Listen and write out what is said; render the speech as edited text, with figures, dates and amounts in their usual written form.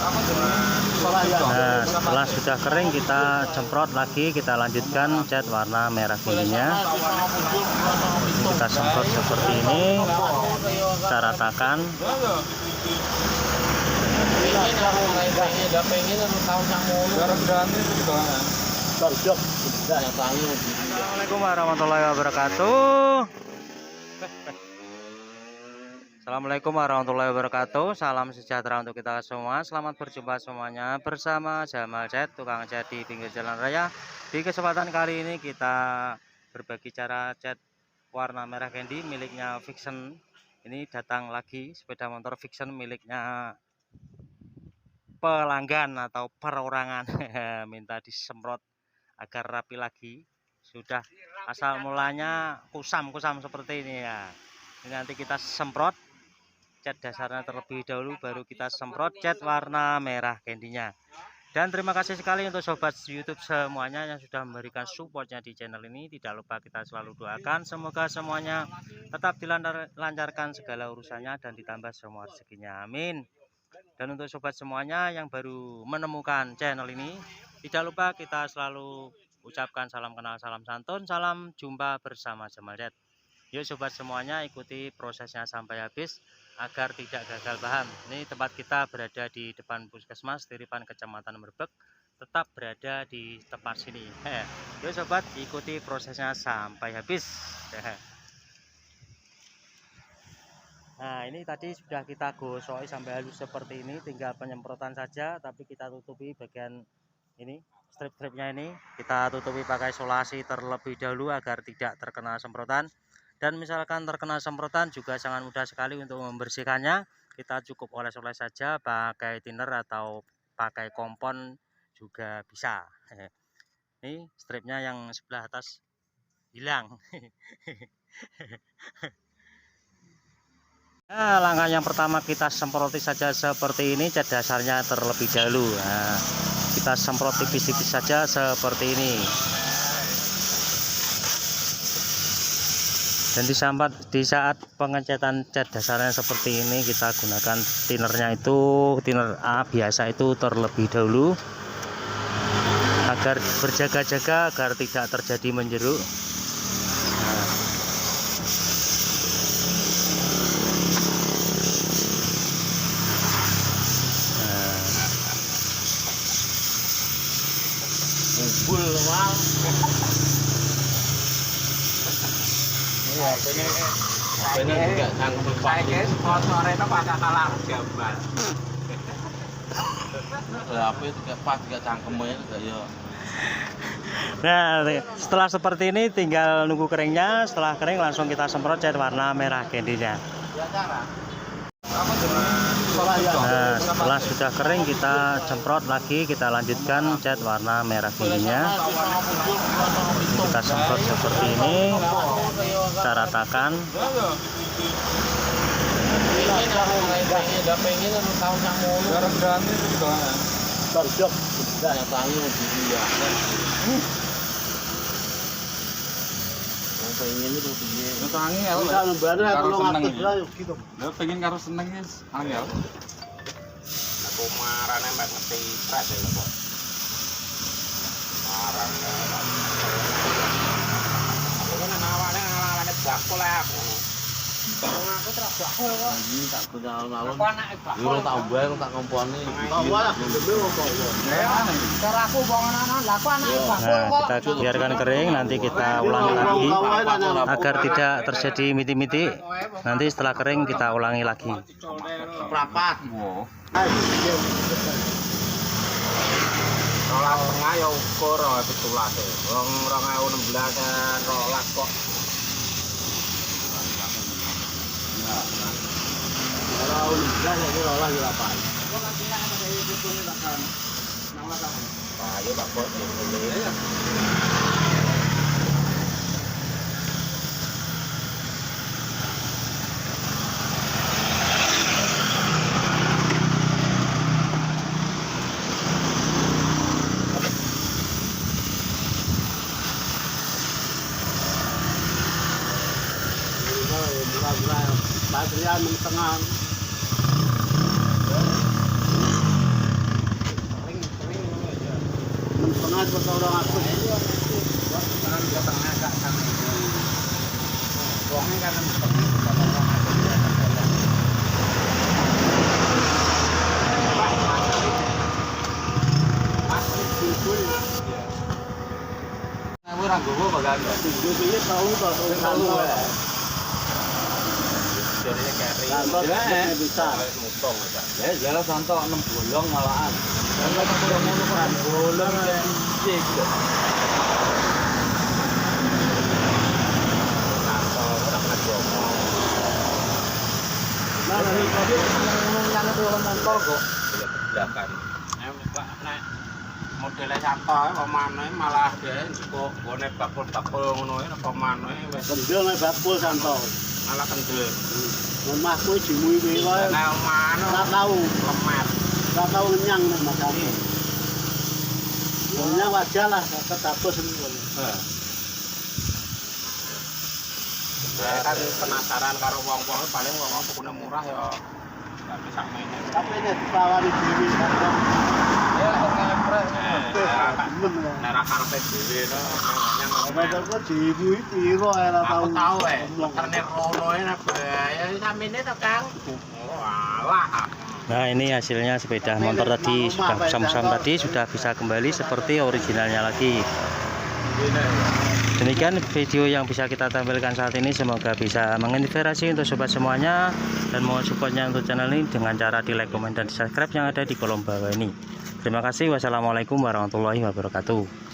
Nah, setelah sudah kering kita semprot lagi, kita lanjutkan cat warna merah ininya. Kita semprot seperti ini, kita ratakan. Assalamualaikum warahmatullahi wabarakatuh. Assalamualaikum warahmatullahi wabarakatuh. Salam sejahtera untuk kita semua. Selamat berjumpa semuanya bersama Jamal Cat, tukang cat di pinggir jalan raya. Di kesempatan kali ini kita berbagi cara cat warna merah candy miliknya Fiction. Ini datang lagi sepeda motor Fiction miliknya pelanggan atau perorangan. Minta disemprot agar rapi lagi. Sudah asal mulanya kusam-kusam seperti ini ya. Ini nanti kita semprot cat dasarnya terlebih dahulu, baru kita semprot cat warna merah candy-nya. Dan terima kasih sekali untuk sobat YouTube semuanya yang sudah memberikan supportnya di channel ini. Tidak lupa kita selalu doakan semoga semuanya tetap dilancarkan segala urusannya dan ditambah semua rezekinya, amin. Dan untuk sobat semuanya yang baru menemukan channel ini, tidak lupa kita selalu ucapkan salam kenal, salam santun, salam jumpa bersama Jamal Cat. Yuk sobat semuanya, ikuti prosesnya sampai habis agar tidak gagal paham. Ini tempat kita berada di depan Puskesmas Tiripan Kecamatan Merbek, tetap berada di tempat sini. Yuk sobat, ikuti prosesnya sampai habis. Nah, ini tadi sudah kita gosok sampai halus seperti ini, tinggal penyemprotan saja, tapi kita tutupi bagian ini, strip-stripnya ini kita tutupi pakai isolasi terlebih dahulu agar tidak terkena semprotan. Dan misalkan terkena semprotan juga sangat mudah sekali untuk membersihkannya. Kita cukup oles-oles saja pakai thinner atau pakai kompon juga bisa. Ini stripnya yang sebelah atas hilang. Nah, langkah yang pertama kita semproti saja seperti ini, cat dasarnya terlebih dahulu. Nah, kita semprot tipis-tipis saja seperti ini. Dan di saat pengecetan cat dasarnya seperti ini, kita gunakan thinnernya itu thinner A biasa itu terlebih dahulu agar berjaga-jaga agar tidak terjadi menjeruk. Ini juga cangkem pakai sponsornya itu pakai salah gambar. Apa itu pas juga cangkemnya ya. Nah, setelah seperti ini tinggal nunggu keringnya. Setelah kering langsung kita semprot cat warna merah candy-nya. Nah, setelah sudah kering kita semprot lagi, kita lanjutkan cat warna merah candy-nya. Kita semprot seperti ini, kita ratakan. Pengen karo seneng wis angel. Aku marane mek ngerti pres lho kok. Marane. Aku kan awalnya bakul aku. Aku terus bakul kok. Iki tak alun-alun. Aku anake bakul. Yo tak bayar tak ngomponi. Awal demi opo. Cara aku wong anak-anak, lah aku anake bakul kok. Nah, kita biarkan kering, nanti kita ulangi lagi agar tidak terjadi miti-miti. Nanti setelah kering kita ulangi lagi. Rapat. Rolas tengah ya ukur 17. Wong 2016 rolas kok. Kalau udah jadi rolas di lapan. Kok kan tidak ada itu takkan. Nang lakan. Ayo Pak Bos. Baterai menengah pertolongan aku. Kan di tengah agak sama ini. Wongnya kan pertolongan aku. Ora gowo bagan. Iki tahu to tahu. Jadinya kering. Santo bisa. Mutong aja. Ya jelas santo 6 bolong malahan. Santo ngono kan bolong cek. Santo ora kena gowo. Nah, ini tadi ngomong yang motor kok. Belakang. Pak nek modelnya santo pemane malah kok gone bakul-bakul ngono apa maneh wis kendel nek bakul santo malah kendel omahku dimuwi wae nek omahane ora tau lemet ora tau ngenyang nek macane ya wajar lah ketapus ngono saya kan penasaran karo wong-wong paling wong-wong tukune murah ya gak bisa main tapi nek ditawari dhewe ya ngepres nara karpet dhewe to yang kok dibuhi piro ora tau tau moterne rono enak ya samene to Kang walah. Nah, ini hasilnya sepeda motor tadi sudah kusam-kusam tadi sudah bisa kembali seperti originalnya lagi. Demikian video yang bisa kita tampilkan saat ini, semoga bisa menginspirasi untuk sobat semuanya, dan mohon supportnya untuk channel ini dengan cara di like, komen, dan subscribe yang ada di kolom bawah ini. Terima kasih. Wassalamualaikum warahmatullahi wabarakatuh.